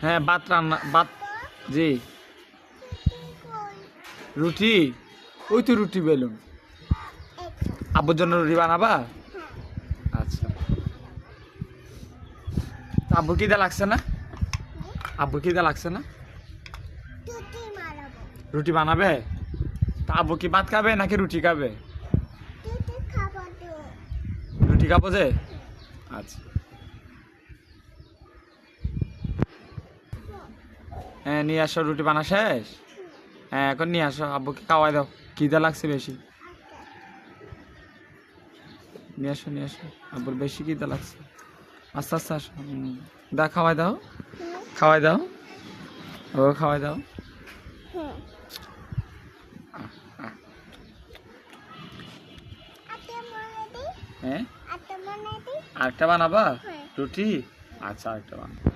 হ্যাঁ ভাত রান্না ভাত জি রুটি ওই তো রুটি বেলুন আব্বুর জন্য রুটি বানাবা আচ্ছা আব্বু খিদে লাগছে না আব্বু খিদে লাগছে না রুটি বানাবে তা আব্বু কি ভাত খাবে নাকি রুটি খাবে রুটি খাবো যে আচ্ছা হ্যাঁ নিয়ে আসো রুটি বানা শেষ হ্যাঁ এখন নিয়ে আসো আব্বুকে খাওয়াই দাও খিদে লাগছে বেশি নিয়ে আসো আব্বুর বেশি খিদে লাগছে আস্তে আস্তে আসো দা খাওয়াই দাও ও খাওয়াই দাও হ্যাঁ আরেকটা বানাবা রুটি আচ্ছা আরেকটা বানাবো